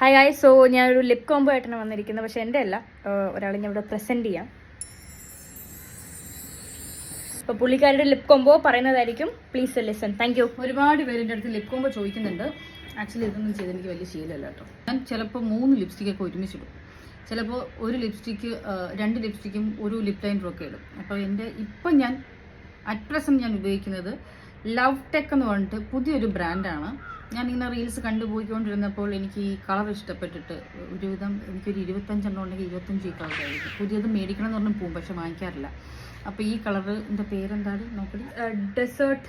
Hi guys, so ഞാനൊരു lip combo ആയിട്ടാണ് വന്നിരിക്കുന്നത്. പക്ഷെ എൻ്റെ അല്ല, ഒരാളെ ഞാൻ ഇവിടെ പ്രസൻറ്റ് ചെയ്യാം. അപ്പോൾ പുള്ളിക്കാരുടെ ലിപ് കോംബോ പറയുന്നതായിരിക്കും. Please listen. Thank you. ഒരുപാട് പേര് എൻ്റെ അടുത്ത് ലിപ് കോംബോ ചോദിക്കുന്നുണ്ട്. ആക്ച്വലി ഇതൊന്നും ചെയ്ത് എനിക്ക് വലിയ ശീലമല്ല കേട്ടോ. ഞാൻ ചിലപ്പോൾ 3 ലിപ്സ്റ്റിക്കൊക്കെ ഒരുമിച്ചിടും. ചിലപ്പോൾ ഒരു ലിപ്സ്റ്റിക്ക് 2 ലിപ്സ്റ്റിക്കും ഒരു ലിപ് ലൈനറും ഒക്കെ ഇടും. അപ്പോൾ ഇപ്പം ഞാൻ അറ്റ് പ്രസൻറ്റ് ഞാൻ ഉപയോഗിക്കുന്നത് ലവ് ടെക് എന്ന് പറഞ്ഞിട്ട് പുതിയൊരു ബ്രാൻഡാണ്. ഞാനിങ്ങനെ റീൽസ് കണ്ടുപോയിക്കൊണ്ടിരുന്നപ്പോൾ എനിക്ക് ഈ കളർ ഇഷ്ടപ്പെട്ടിട്ട് ഒരുവിധം എനിക്കൊരു 25 ഉണ്ടെങ്കിൽ 25 ഈ കളറായിരിക്കും. പുതിയത് മേടിക്കണം എന്ന് പറഞ്ഞാൽ പോകും, പക്ഷെ വാങ്ങിക്കാറില്ല. അപ്പോൾ ഈ കളറിൻ്റെ പേരെന്താണ് നോക്കടി? ഡെസേർട്ട്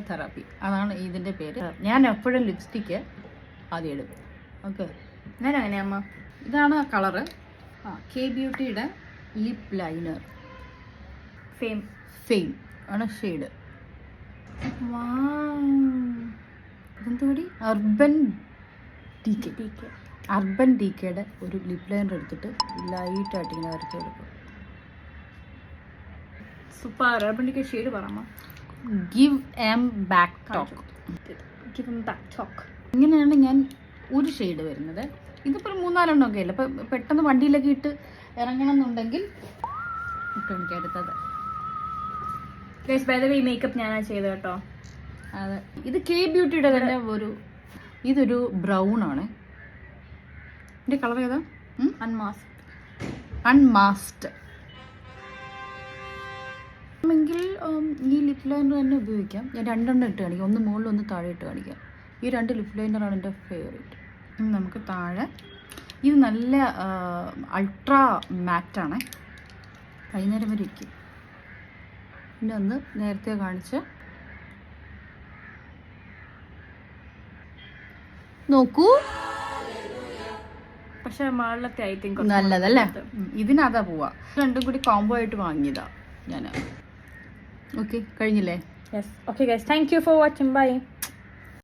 തെറാപ്പി അതാണ് ഇതിൻ്റെ പേര്. ഞാൻ എപ്പോഴും ലിപ്സ്റ്റിക്ക് ആദ്യം ഇടും. ഓക്കെ, ഞാൻ അങ്ങനെ അമ്മ. ഇതാണ് കളറ്. കെ ബ്യൂട്ടിയുടെ ലിപ് ലൈനർ ഫെയിം ആണ് ഷെയ്ഡ്. ഇതെന്തുകൂടി അർബൻ ഡിക്കയുടെ ഒരു ലിപ് ലൈനർ എടുത്തിട്ട് ലൈറ്റായിട്ട് ഇങ്ങനെ വരച്ച് കൊടുക്കും. സൂപ്പർ. അർബൻ ഡിക്ക ഷെയ്ഡ് പറയാമോ? Give em back talk. ഇങ്ങനെയാണ് ഞാൻ ഒരു ഷെയ്ഡ് വരുന്നത്. ഇതിപ്പോൾ 3-4 ഒക്കെ അല്ല. അപ്പോൾ പെട്ടെന്ന് വണ്ടിയിലൊക്കെ ഇട്ട് ഇറങ്ങണം എന്നുണ്ടെങ്കിൽ ഇപ്പം എനിക്ക് അടുത്തത് മേക്കപ്പ് ഞാനാ ചെയ്തത് കേട്ടോ. അതെ, ഇത് കെ ബ്യൂട്ടിയുടെ തന്നെ ഇതൊരു ബ്രൗൺ ആണ്. ഇതിൻ്റെ കളർ ഏതാ? അൺമാസ്ക്ഡ്. എങ്കിൽ ഈ ലിപ് ലൈനർ തന്നെ ഉപയോഗിക്കാം. ഞാൻ 2 എണ്ണം ഇട്ട് കാണിക്കാം. ഒന്ന് മുകളിൽ ഒന്ന് താഴെ ഇട്ട് കാണിക്കാം. ഈ 2 ലിപ് ലൈനറാണ് എൻ്റെ ഫേവറേറ്റ്. നമുക്ക് താഴെ ഇത് നല്ല അൾട്രാ മാറ്റാണ്. വൈകുന്നേരം വരെ ഇരിക്കും. പിന്നെ ഒന്ന് നേരത്തെ കാണിച്ച് നോക്കൂ. പക്ഷെ മുകളിലത്തെ ഐ തിങ്ക് നല്ലതല്ലേ? ഇതിനതാ പോവാ. 2 കൂടി കോംബോ ആയിട്ട് വാങ്ങിയതാ ഞാൻ. ഓക്കെ, കഴിഞ്ഞില്ലേ? Yes. Okay guys, thank you for watching. By.